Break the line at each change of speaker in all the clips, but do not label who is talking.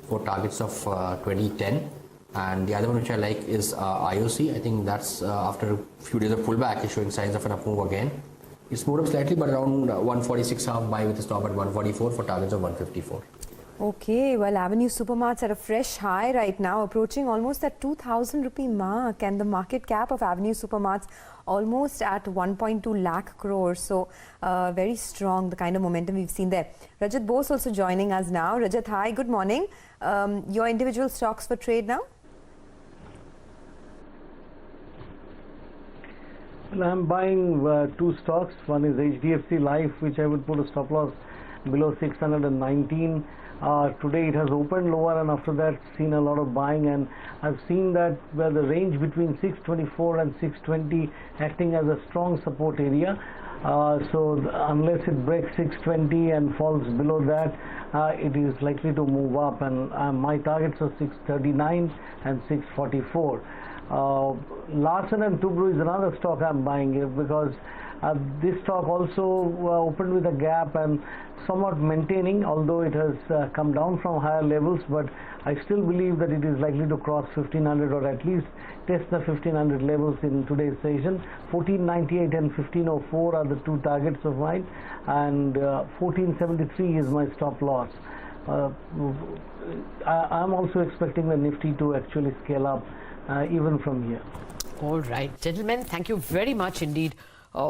for targets of 2010. And the other one which I like is IOC. I think that's after a few days of pullback is showing signs of an up move again. It's moved up slightly, but around 146 half buy with a stop at 144 for targets of 154.
Okay, well, Avenue Supermarts at a fresh high right now, approaching almost that 2,000 rupee mark, and the market cap of Avenue Supermarts almost at 1.2 lakh crores. So very strong, the kind of momentum we've seen there. Rajat Bose also joining us now. Rajat, hi, good morning. Your individual stocks for trade now?
Well, I'm buying two stocks. One is HDFC Life, which I would put a stop loss below 619. Today it has opened lower, and after that seen a lot of buying, and I've seen that where the range between 624 and 620 acting as a strong support area. So unless it breaks 620 and falls below that, it is likely to move up, and my targets are 639 and 644. Larsen & Toubro is another stock I'm buying because this stock also opened with a gap and somewhat maintaining, although it has come down from higher levels, but I still believe that it is likely to cross 1500 or at least test the 1500 levels in today's session. 1498 and 1504 are the two targets of mine, and 1473 is my stop loss. I'm also expecting the Nifty to actually scale up even from here.
All right, gentlemen, thank you very much indeed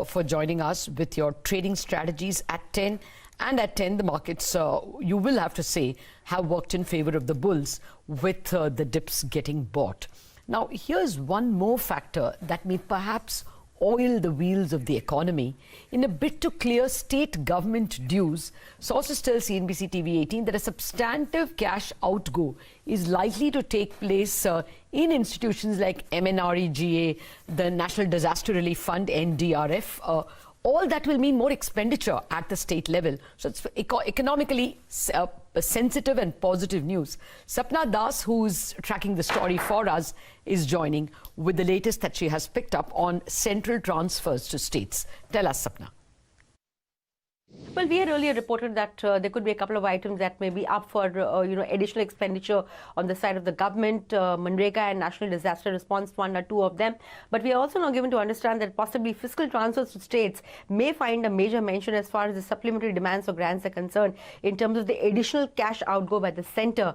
for joining us with your trading strategies at 10. And at 10, the markets, you will have to say, have worked in favor of the bulls with the dips getting bought. Now, here's one more factor that may perhaps oil the wheels of the economy. In a bid to clear state government dues, sources tell CNBC-TV18 that a substantive cash outgo is likely to take place in institutions like MNREGA, the National Disaster Relief Fund, NDRF. All that will mean more expenditure at the state level. So it's economically sensitive and positive news. Sapna Das, who's tracking the story for us, is joining with the latest that she has picked up on central transfers to states. Tell us, Sapna.
Well, we had earlier reported that there could be a couple of items that may be up for, additional expenditure on the side of the government. Manrega and National Disaster Response Fund are two of them. But we are also now given to understand that possibly fiscal transfers to states may find a major mention as far as the supplementary demands for grants are concerned in terms of the additional cash outgo by the centre.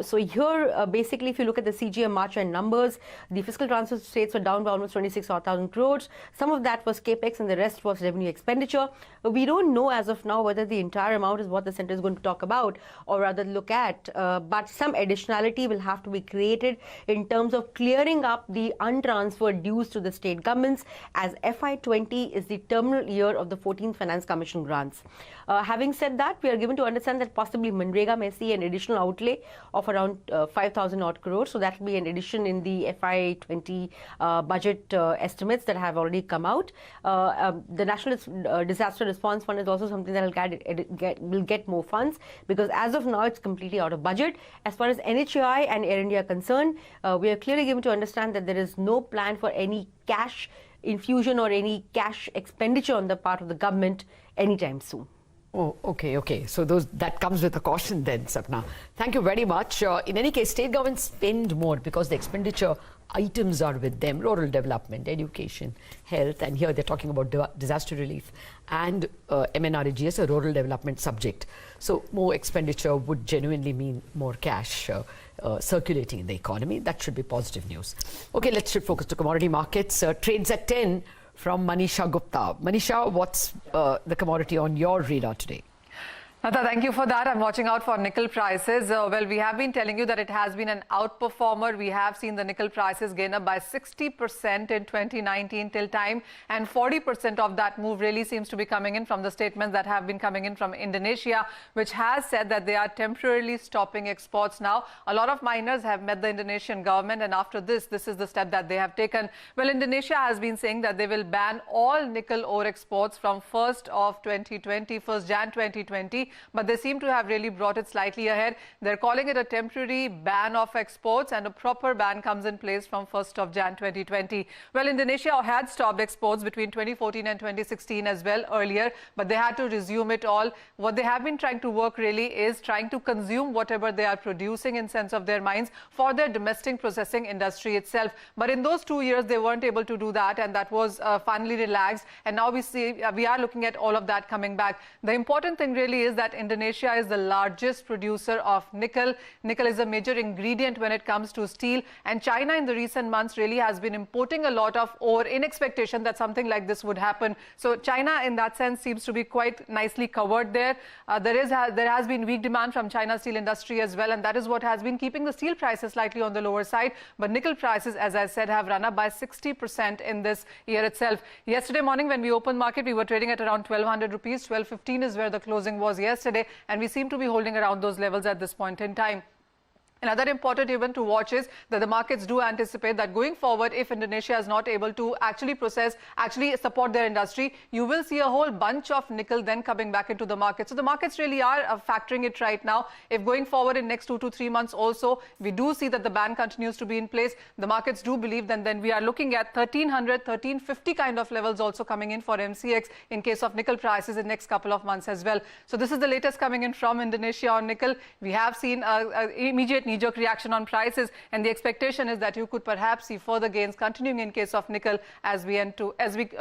So here, basically, if you look at the CGM March end numbers, the fiscal transfers to states were down by almost 26,000 crores. Some of that was capex and the rest was revenue expenditure. We don't know as of now whether the entire amount is what the centre is going to talk about or rather look at, but some additionality will have to be created in terms of clearing up the untransferred dues to the state governments, as FY20 is the terminal year of the 14th Finance Commission grants. Having said that, we are given to understand that possibly Manrega may see an additional outlay of around 5,000 odd crores, so that will be an addition in the FY20 budget estimates that have already come out. The National Disaster Response Fund is also something that will get more funds, because as of now it's completely out of budget. As far as NHAI and Air India are concerned, we are clearly given to understand that there is no plan for any cash infusion or any cash expenditure on the part of the government anytime soon.
Oh, okay. So that comes with a caution then, Sapna. Thank you very much. In any case, state governments spend more because the expenditure items are with them: rural development, education, health, and here they're talking about disaster relief and MNREGA as a rural development subject. So more expenditure would genuinely mean more cash circulating in the economy. That should be positive news. Okay, let's shift focus to commodity markets. Trades at 10 from Manisha Gupta. Manisha, what's the commodity on your radar today?
Nata, thank you for that. I'm watching out for nickel prices. Well, we have been telling you that it has been an outperformer. We have seen the nickel prices gain up by 60% in 2019 till time, and 40% of that move really seems to be coming in from the statements that have been coming in from Indonesia, which has said that they are temporarily stopping exports now. A lot of miners have met the Indonesian government, and after this is the step that they have taken. Well, Indonesia has been saying that they will ban all nickel ore exports from 1st Jan 2020. but they seem to have really brought it slightly ahead. They're calling it a temporary ban of exports, and a proper ban comes in place from 1st of Jan 2020. Well, Indonesia had stopped exports between 2014 and 2016 as well earlier, but they had to resume it all. What they have been trying to work really is trying to consume whatever they are producing in sense of their minds for their domestic processing industry itself. But in those 2 years, they weren't able to do that, and that was finally relaxed. And now we are looking at all of that coming back. The important thing really is that Indonesia is the largest producer of nickel. Nickel is a major ingredient when it comes to steel, and China in the recent months really has been importing a lot of ore in expectation that something like this would happen. So China in that sense seems to be quite nicely covered there. There has been weak demand from China's steel industry as well, and that is what has been keeping the steel prices slightly on the lower side. But nickel prices, as I said, have run up by 60% in this year itself. Yesterday morning when we opened market, we were trading at around 1200 rupees. 1215 is where the closing was yesterday, and we seem to be holding around those levels at this point in time. Another important event to watch is that the markets do anticipate that going forward, if Indonesia is not able to actually support their industry, you will see a whole bunch of nickel then coming back into the market. So the markets really are factoring it right now. If going forward in next 2 to 3 months also, we do see that the ban continues to be in place, the markets do believe that then we are looking at 1300, 1350 kind of levels also coming in for MCX in case of nickel prices in next couple of months as well. So this is the latest coming in from Indonesia on nickel. We have seen immediate knee-jerk reaction on prices, and the expectation is that you could perhaps see further gains continuing in case of nickel as we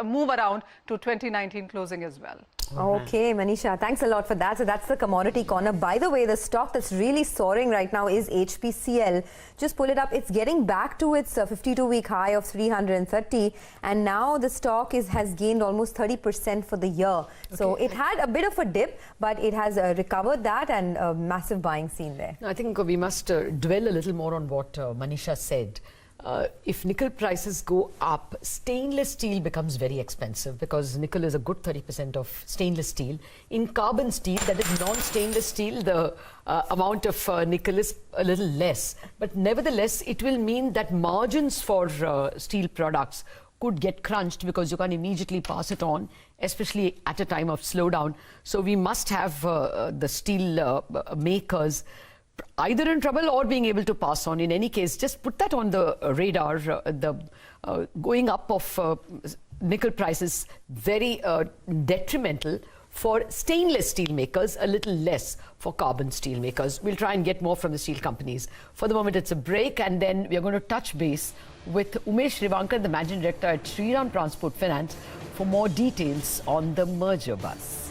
move around to 2019 closing as well.
Okay, Manisha, thanks a lot for that. So that's the commodity corner. By the way, the stock that's really soaring right now is HPCL. Just pull it up. It's getting back to its 52-week high of 330, and now the stock has gained almost 30% for the year. Okay. So it had a bit of a dip, but it has recovered that, and a massive buying scene there.
I think we must dwell a little more on what Manisha said. If nickel prices go up, stainless steel becomes very expensive, because nickel is a good 30% of stainless steel. In carbon steel, that is non-stainless steel, the amount of nickel is a little less. But nevertheless, it will mean that margins for steel products could get crunched, because you can immediately pass it on, especially at a time of slowdown. So we must have the steel makers either in trouble or being able to pass on. In any case, just put that on the radar. The going up of nickel prices, very detrimental for stainless steel makers, a little less for carbon steel makers. We'll try and get more from the steel companies. For the moment, it's a break, and then we are going to touch base with Umesh Revankar, the Managing Director at Shriram Transport Finance, for more details on the merger buzz.